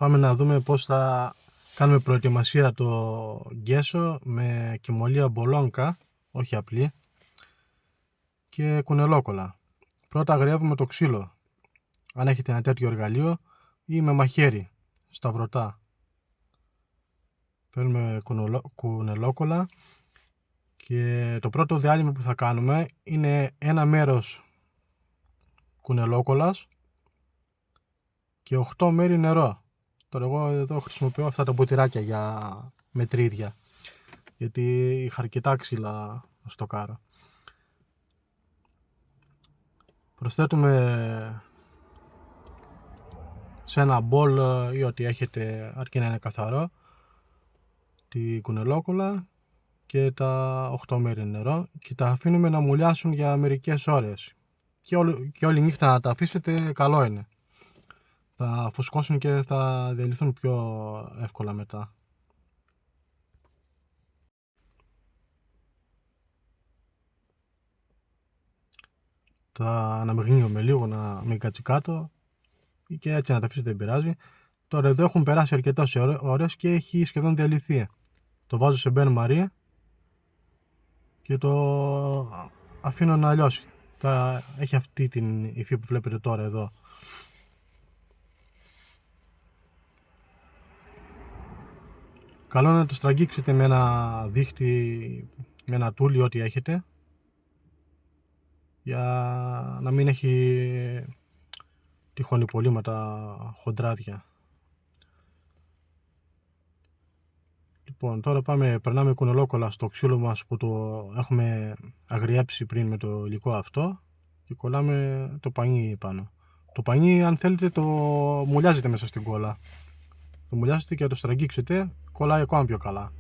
Πάμε να δούμε πώς θα κάνουμε προετοιμασία το γκέσο με κυμολία μπολόνκα, όχι απλή, και κουνελόκολλα. Πρώτα αγριεύουμε το ξύλο, αν έχετε ένα τέτοιο εργαλείο, ή με μαχαίρι, σταυρωτά. Παίρνουμε κουνελόκολλα και το πρώτο διάλειμμα που θα κάνουμε είναι ένα μέρος κουνελόκολλας και 8 μέρη νερό. Τώρα εγώ εδώ χρησιμοποιώ αυτά τα ποτηράκια για μετρίδια, γιατί είχα αρκετά ξύλα να στοκάρω. Προσθέτουμε σε ένα μπολ ή ό,τι έχετε, αρκεί να είναι καθαρό, τη κουνελόκολλα και τα 8 μέρη νερό και τα αφήνουμε να μουλιάσουν για μερικές ώρες. Και όλη νύχτα να τα αφήσετε, καλό είναι. Θα φουσκώσουν και θα διαλυθούν πιο εύκολα μετά. Τα αναμειγνύουμε λίγο να μην κάτσει κάτω και έτσι να τα αφήσετε, δεν πειράζει. Τώρα εδώ έχουν περάσει αρκετές ώρες και έχει σχεδόν διαλυθεί. Το βάζω σε μπεν μαρί και το αφήνω να λιώσει. Έχει αυτή την υφή που βλέπετε τώρα εδώ. Καλό είναι να το στραγγίξετε με ένα δίχτυ, με ένα τούλι, ό,τι έχετε, για να μην έχει τυχόν υπολείμματα χοντράδια. Λοιπόν, τώρα περνάμε κουνελόκολλα στο ξύλο μας που το έχουμε αγριέψει πριν με το υλικό αυτό και κολλάμε το πανί πάνω. Το πανί, αν θέλετε, το μουλιάζετε μέσα στην κόλλα. Το μουλιάζετε και να το στραγγίξετε, κολλάει ακόμα πιο καλά.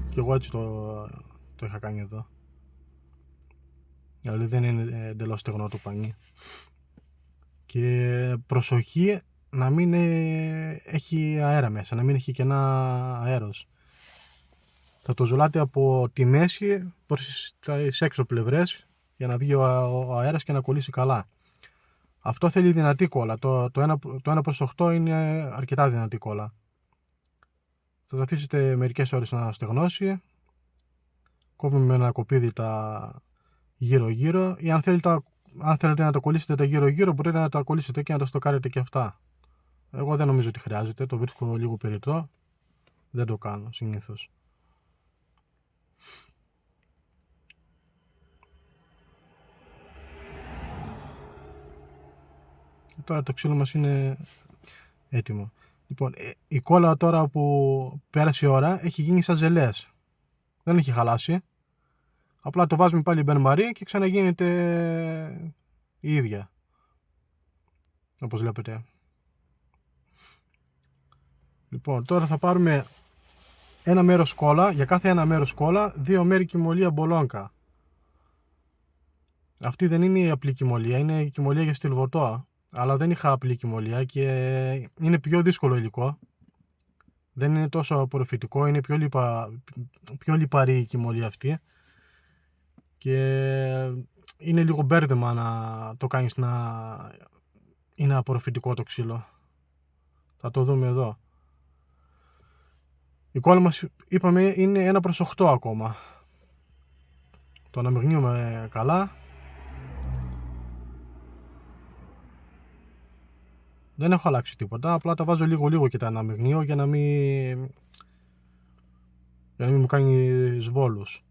Και εγώ έτσι το είχα κάνει εδώ. Δηλαδή δεν είναι εντελώς στεγνό το πανί. Και προσοχή να μην έχει αέρα μέσα, να μην έχει κενά αέρος. Θα το ζουλάτε από τη μέση προς τις έξω πλευρές για να βγει ο αέρας και να κολλήσει καλά. Αυτό θέλει δυνατή κόλλα. Το 1 προς 8 είναι αρκετά δυνατή κόλλα. Θα το αφήσετε μερικές ώρες να στεγνώσει. Κόβουμε με ένα κοπίδι τα γύρω-γύρω, ή αν θέλετε να τα κολλήσετε τα γύρω-γύρω, μπορείτε να τα κολλήσετε και να τα στοκάρετε και αυτά. Εγώ δεν νομίζω ότι χρειάζεται, το βρίσκω λίγο περιττό, δεν το κάνω συνήθως. Και τώρα το ξύλο μας είναι έτοιμο. Λοιπόν, η κόλλα τώρα που πέρασε η ώρα έχει γίνει σαν ζελές. Δεν έχει χαλάσει. Απλά το βάζουμε πάλι μπεν μαρί και ξαναγίνεται η ίδια. Όπως βλέπετε. Λοιπόν, τώρα θα πάρουμε ένα μέρος κόλλα, για κάθε ένα μέρος κόλλα, 2 μέρη κυμολία μπολόνκα. Αυτή δεν είναι η απλή κυμολία, είναι η κυμολία για στυλβωτό. Αλλά δεν είχα απλή κυμολία και είναι πιο δύσκολο υλικό. Δεν είναι τόσο απορροφητικό, είναι πιο λιπαρή η κυμολία αυτή. Και είναι λίγο μπέρδεμα να το κάνεις να είναι απορροφητικό το ξύλο. Θα το δούμε εδώ. Η κόλλα μας, είπαμε, είναι 1 προς 8 ακόμα. Το αναμειγνύουμε καλά. Δεν έχω αλλάξει τίποτα, απλά τα βάζω λίγο και τα αναμειγνύω για να μην μου κάνει σβόλους.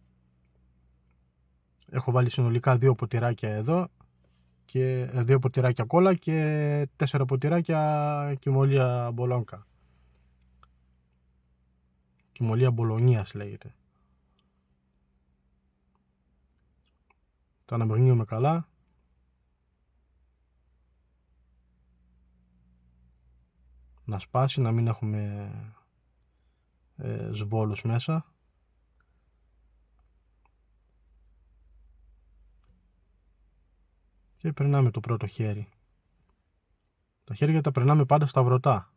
Έχω βάλει συνολικά 2 ποτηράκια εδώ, και 2 ποτηράκια κόλλα και 4 ποτηράκια κυμολία μπολόνκα. Κυμολία μπολονίας λέγεται. Το αναμειγνύουμε καλά. Να σπάσει, να μην έχουμε σβόλους μέσα. Και περνάμε το πρώτο χέρι. Τα χέρια τα περνάμε πάντα σταυρωτά.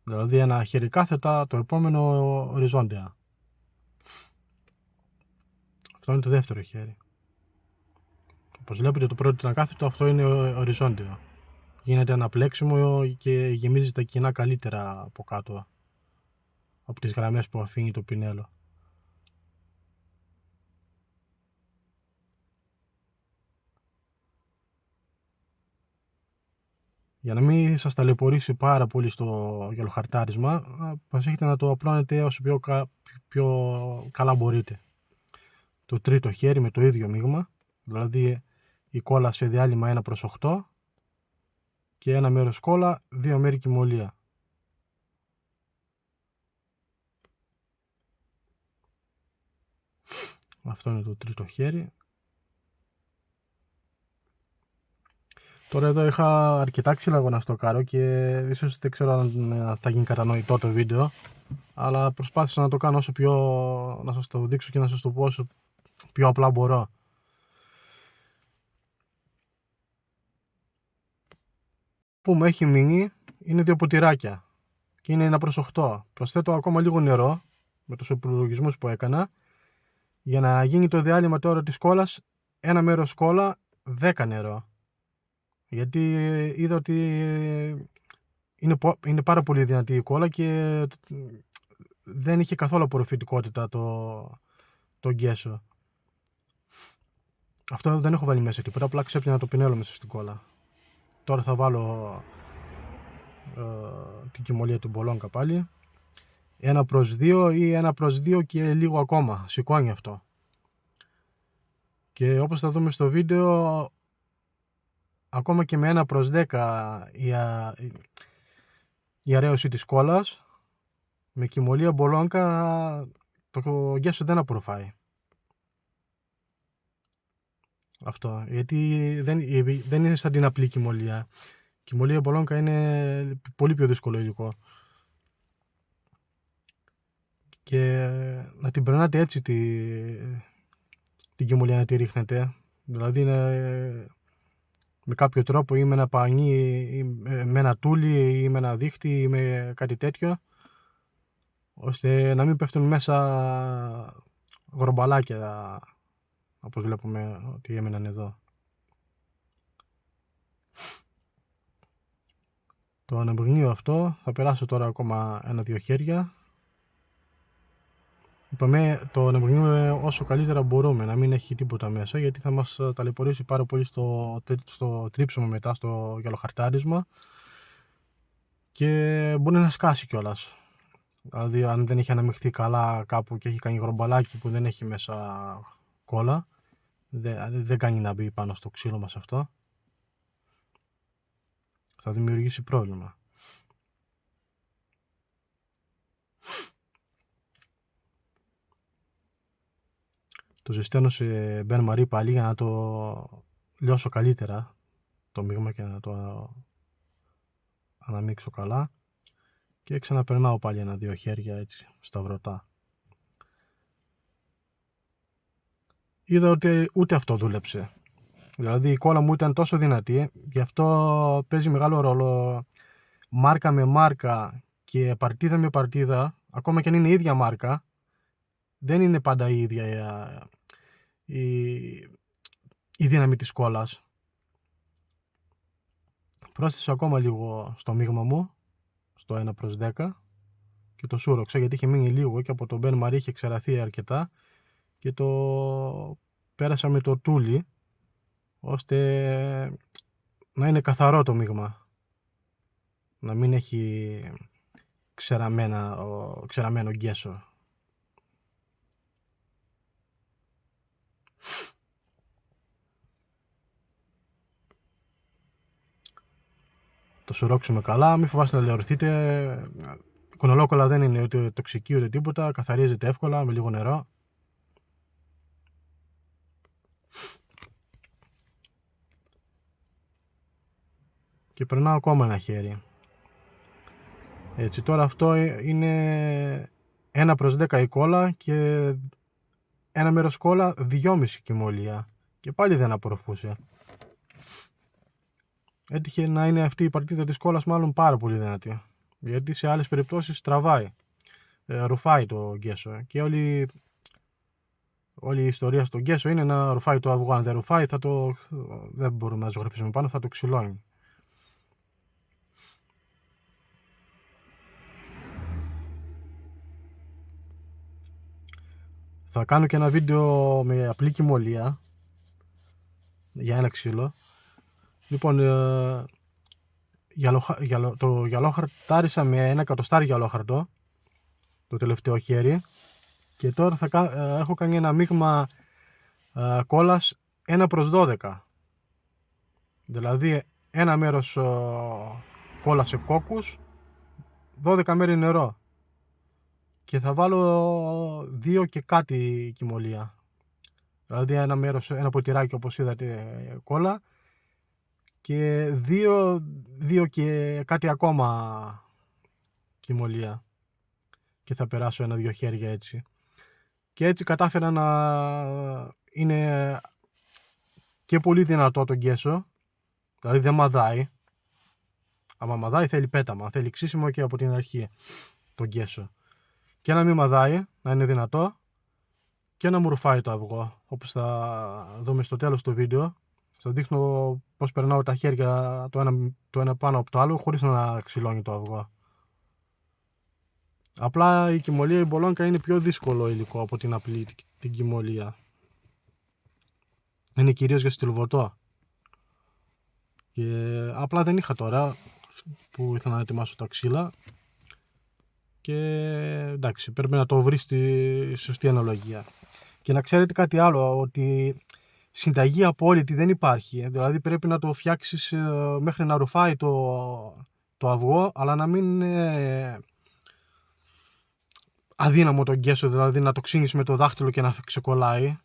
Δηλαδή ένα χέρι κάθετα, το επόμενο οριζόντια. Αυτό είναι το δεύτερο χέρι. Όπως βλέπετε, το πρώτο ήταν κάθετο, αυτό είναι οριζόντιο. γίνεται ένα πλέξιμο και γεμίζει τα κοινά καλύτερα από κάτω από τις γραμμές που αφήνει το πινέλο. Για να μην σας ταλαιπωρήσει πάρα πολύ στο γυαλοχαρτάρισμα, προσέχετε να το απλώνετε όσο πιο καλά μπορείτε. Το τρίτο χέρι με το ίδιο μείγμα, δηλαδή η κόλλα σε διάλειμμα 1/8 και ένα μέρος κόλλα, 2 μέρη κυμολία. Αυτό είναι το τρίτο χέρι. Τώρα εδώ είχα αρκετά ξύλα να στοκάρω και ίσως δεν ξέρω αν θα γίνει κατανοητό το βίντεο, αλλά προσπάθησα να το κάνω να σας το δείξω και να σας το πω όσο πιο απλά μπορώ. Που μου έχει μείνει είναι 2 ποτηράκια και είναι 1/8. Προσθέτω ακόμα λίγο νερό με τους υπολογισμούς που έκανα για να γίνει το διάλειμμα τώρα της κόλλας, ένα μέρος κόλλα, 10 νερό. Γιατί είδα ότι είναι πάρα πολύ δυνατή η κόλλα και δεν είχε καθόλου απορροφητικότητα το γκέσο. Αυτό δεν έχω βάλει μέσα τίποτα, απλά ξέπλυνα το πινέλο μέσα στην κόλλα. Τώρα θα βάλω την κυμολία του μπολόγκα πάλι. 1/2 ή 1/2 και λίγο ακόμα. Σηκώνει αυτό. Και όπως θα δούμε στο βίντεο, ακόμα και με 1/10 η αραίωση της κόλλας, με κυμολία μπολόγκα το γκέσο δεν απορροφάει. Αυτό, γιατί δεν είναι σαν την απλή κυμολία. Η κυμολία μπολόγκα είναι πολύ πιο δύσκολο υλικό. Και να την περνάτε έτσι την κυμολία, να τη ρίχνετε. Δηλαδή με κάποιο τρόπο, ή με ένα πανί ή με ένα τούλι ή με ένα δίχτυ ή με κάτι τέτοιο, ώστε να μην πέφτουν μέσα γρομπαλάκια, όπως βλέπουμε ότι έμειναν εδώ. Το ανεμβρινίο αυτό θα περάσω τώρα ακόμα 1-2 χέρια. Είπαμε το ανεμβρινίουμε όσο καλύτερα μπορούμε, να μην έχει τίποτα μέσα, γιατί θα μας ταλαιπωρήσει πάρα πολύ στο τρίψιμο μετά, στο γυαλοχαρτάρισμα, και μπορεί να σκάσει κιόλας. Δηλαδή αν δεν έχει αναμειχθεί καλά κάπου και έχει κάνει γρομπαλάκι που δεν έχει μέσα κόλλα, δεν κάνει να μπει πάνω στο ξύλο μας αυτό. Θα δημιουργήσει πρόβλημα. Το ζεσταίνω σε μπεν μαρί πάλι για να το λιώσω καλύτερα το μείγμα και να το αναμίξω καλά, και ξαναπερνάω πάλι 1-2 χέρια έτσι σταυρωτά. Είδα ότι ούτε αυτό δούλεψε. Δηλαδή η κόλλα μου ήταν τόσο δυνατή, γι' αυτό παίζει μεγάλο ρόλο μάρκα με μάρκα και παρτίδα με παρτίδα. Ακόμα και αν είναι η ίδια μάρκα, δεν είναι πάντα η ίδια η δύναμη της κόλλας. Πρόσθεσα ακόμα λίγο στο μείγμα μου, στο 1/10, και το σούρωξα γιατί είχε μείνει λίγο και από το μπεν μαρί είχε ξεραθεί αρκετά, και το πέρασα με το τούλι ώστε να είναι καθαρό το μείγμα, να μην έχει ξεραμένο γκέσο. Το σουρώξουμε καλά, μην φοβάστε να λεωρηθείτε. Κονολόκολλα δεν είναι ούτε τοξική ούτε τίποτα, καθαρίζεται εύκολα με λίγο νερό. Και περνάω ακόμα ένα χέρι. Έτσι, τώρα αυτό είναι 1/10 η κόλλα και ένα μέρος κόλλα, 2,5 κυμολία, και πάλι δεν απορροφούσε. Έτυχε να είναι αυτή η παρτίδα της κόλλας μάλλον πάρα πολύ δυνατή, γιατί σε άλλες περιπτώσεις τραβάει, ρουφάει το γκέσο, και όλη η ιστορία στο γκέσο είναι να ρουφάει το αυγό. Αν δεν ρουφάει δεν μπορούμε να ζωγραφίσουμε πάνω, θα το ξυλώνει. Θα κάνω και ένα βίντεο με απλή κυμολία για ένα ξύλο. Λοιπόν, το γυαλό χαρτάρισα με 1 εκατοστάρι γυαλόχαρτο, το τελευταίο χέρι, και τώρα έχω κάνει ένα μείγμα κόλλας 1/12. Δηλαδή ένα μέρος κόλλα σε κόκκους, 12 μέρη νερό, και θα βάλω 2 και κάτι κυμολία. Δηλαδή ένα ποτηράκι, όπως είδατε, κόλλα, και 2 και κάτι ακόμα κυμολία, και θα περάσω 1-2 χέρια έτσι. Και έτσι κατάφερα να είναι και πολύ δυνατό το γκέσο, δηλαδή δεν μαδάει. Άμα μαδάει θέλει πέταμα, θέλει ξύσιμο και από την αρχή το γκέσο. Και να μην μαδάει, να είναι δυνατό, και να μου ρουφάει το αυγό, όπως θα δούμε στο τέλος του βίντεο. Θα δείχνω πώς περνάω τα χέρια το ένα πάνω από το άλλο χωρίς να ξυλώνει το αυγό. Απλά η κυμολία, η μπολόνκα, είναι πιο δύσκολο υλικό από την απλή την κυμολία. Είναι κυρίως για στυλβωτό. Και απλά δεν είχα τώρα που ήθελα να ετοιμάσω τα ξύλα. Και εντάξει, πρέπει να το βρει στη σωστή αναλογία. Και να ξέρετε κάτι άλλο, ότι συνταγή απόλυτη δεν υπάρχει. Δηλαδή πρέπει να το φτιάξεις μέχρι να ρουφάει το αυγό, αλλά να μην είναι αδύναμο το γκέσο, δηλαδή να το ξύνεις με το δάχτυλο και να ξεκολλάει.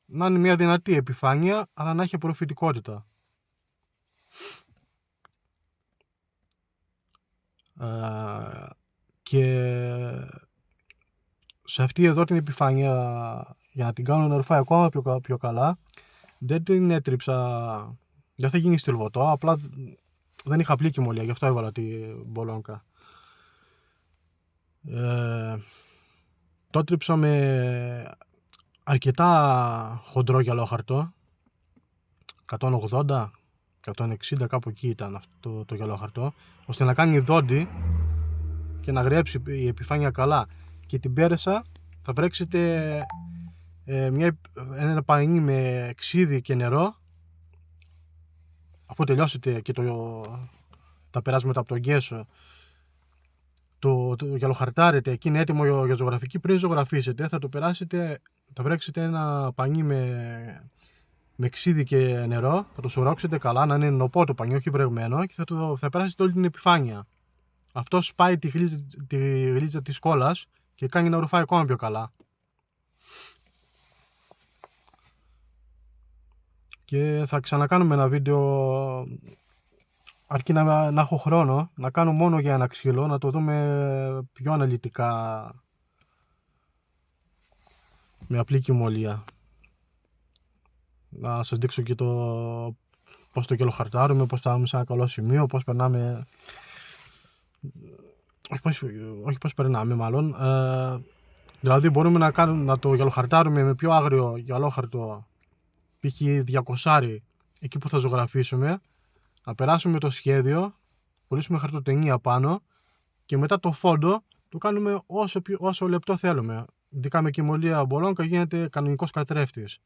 Να είναι μια δυνατή επιφάνεια, αλλά να έχει απορροφητικότητα. Και σε αυτή εδώ την επιφάνεια, για να την κάνω να ρουφάει ακόμα πιο καλά, δεν την έτριψα, δεν θα γίνει στυλβωτό, απλά δεν είχα απλή κυμολία, γι' αυτό έβαλα την μπολόνκα. Το έτριψα με αρκετά χοντρό γυαλόχαρτο, 180, 160, κάπου εκεί ήταν αυτό το γυαλόχαρτο, ώστε να κάνει δόντι και να γρέψει η επιφάνεια καλά. Και την πέρασα, θα βρέξετε ένα πανί με ξύδι και νερό. Αφού τελειώσετε και τα περάσματα από τον γκέσο, το γυαλοχαρτάρετε και είναι έτοιμο για ζωγραφική. Πριν ζωγραφίσετε, θα βρέξετε ένα πανί με ξύδι και νερό, θα το σουρώξετε καλά, να είναι νοπό το πανί, όχι βρεγμένο, και θα περάσετε όλη την επιφάνεια. Αυτό σπάει τη γλίτσα της κόλλας και κάνει να ρουφάει ακόμα πιο καλά. Και θα ξανακάνουμε ένα βίντεο, αρκεί να έχω χρόνο, να κάνω μόνο για ένα ξύλο, να το δούμε πιο αναλυτικά με απλή κυμολία. Να σας δείξω και πώς το γυαλοχαρτάρουμε, πώς φτάνουμε σε ένα καλό σημείο, πώς περνάμε. Όχι πώς περνάμε μάλλον. Δηλαδή μπορούμε να το γυαλοχαρτάρουμε με πιο άγριο γυαλόχαρτο, π.χ. 200, εκεί που θα ζωγραφίσουμε, να περάσουμε το σχέδιο, πουλήσουμε χαρτοτενία πάνω, και μετά το φόντο το κάνουμε όσο λεπτό θέλουμε. Ειδικά με κυμολία μπολόνκα γίνεται κανονικός καθρέφτης,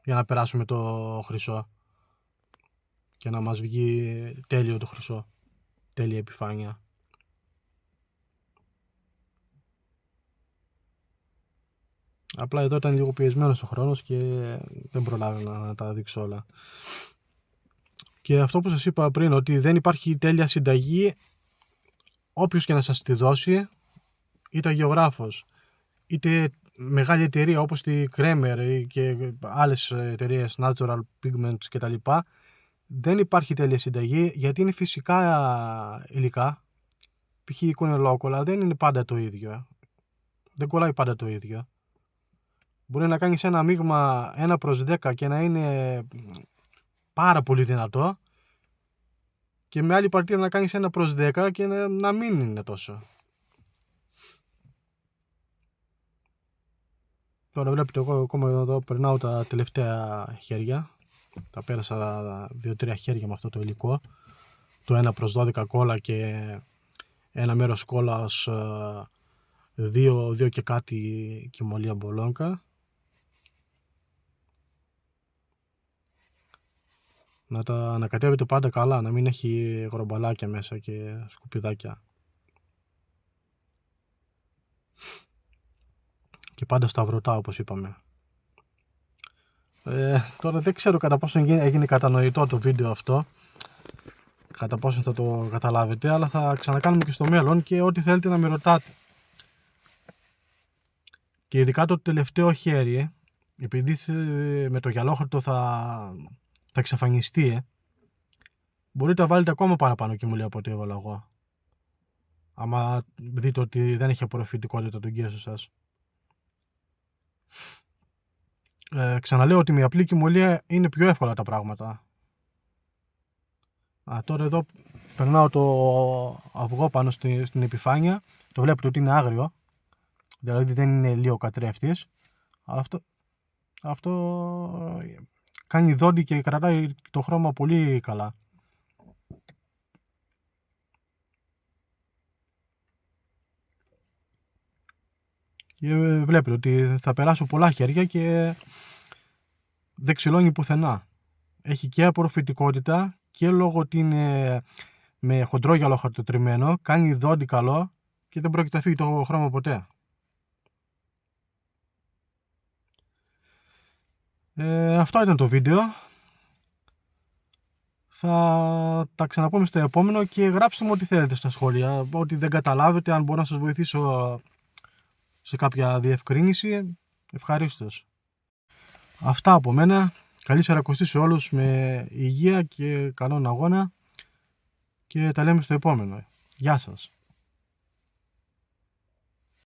για να περάσουμε το χρυσό και να μας βγει τέλειο το χρυσό, τέλεια επιφάνεια. Απλά εδώ ήταν λίγο πιεσμένος ο χρόνος και δεν προλάβαινα να τα δείξω όλα. Και αυτό που σας είπα πριν, ότι δεν υπάρχει τέλεια συνταγή, όποιος και να σας τη δώσει, είτε γεωγράφος, είτε μεγάλη εταιρεία όπως τη Kremer και άλλες εταιρείες, Natural Pigments κτλ. Δεν υπάρχει τέλεια συνταγή, γιατί είναι φυσικά υλικά. Π.χ. η κονελόκολλα δεν είναι πάντα το ίδιο. Δεν κολλάει πάντα το ίδιο. Μπορεί να κάνεις ένα μείγμα 1/10 και να είναι πάρα πολύ δυνατό, και με άλλη παρτίδα να κάνεις 1/10 και να μην είναι τόσο. Τώρα βλέπετε, εγώ ακόμα εδώ περνάω τα τελευταία χέρια. Τα πέρασα 2-3 χέρια με αυτό το υλικό. Το 1/12 κόλλα και ένα μέρος κόλλας 2 και κάτι κυμολία μπολόνκα. Να τα ανακατεύετε πάντα καλά, να μην έχει γρομπαλάκια μέσα και σκουπιδάκια. Και πάντα σταυρωτά, όπως είπαμε. Τώρα δεν ξέρω κατά πόσο έγινε κατανοητό το βίντεο αυτό, κατά πόσο θα το καταλάβετε, αλλά θα ξανακάνουμε και στο μέλλον και ό,τι θέλετε να με ρωτάτε. Και ειδικά το τελευταίο χέρι, επειδή με το γυαλόχαρτο θα εξαφανιστεί, μπορείτε να βάλετε ακόμα παραπάνω κυμολία από ό,τι έβαλα εγώ, άμα δείτε ότι δεν έχει απορροφητικότητα το γκέσο σας. Ξαναλέω ότι με απλή κυμολία είναι πιο εύκολα τα πράγματα. Τώρα εδώ περνάω το αυγό πάνω στην επιφάνεια. Το βλέπετε ότι είναι άγριο, δηλαδή δεν είναι λίγο καθρέφτης, αλλά αυτό κάνει δόντι και κρατάει το χρώμα πολύ καλά. Και βλέπετε ότι θα περάσω πολλά χέρια και δεν ξυλώνει πουθενά. Έχει και απορροφητικότητα και λόγω ότι είναι με χοντρό γυαλόχαρτο τριμμένο, κάνει δόντι καλό και δεν πρόκειται να φύγει το χρώμα ποτέ. Αυτό ήταν το βίντεο. Θα τα ξαναπούμε στο επόμενο και γράψτε μου ό,τι θέλετε στα σχόλια. Ό,τι δεν καταλάβετε, αν μπορώ να σας βοηθήσω σε κάποια διευκρίνηση, ευχαρίστως. Αυτά από μένα. Καλή σαρακοστή σε όλους με υγεία και καλόν αγώνα και τα λέμε στο επόμενο. Γεια σας.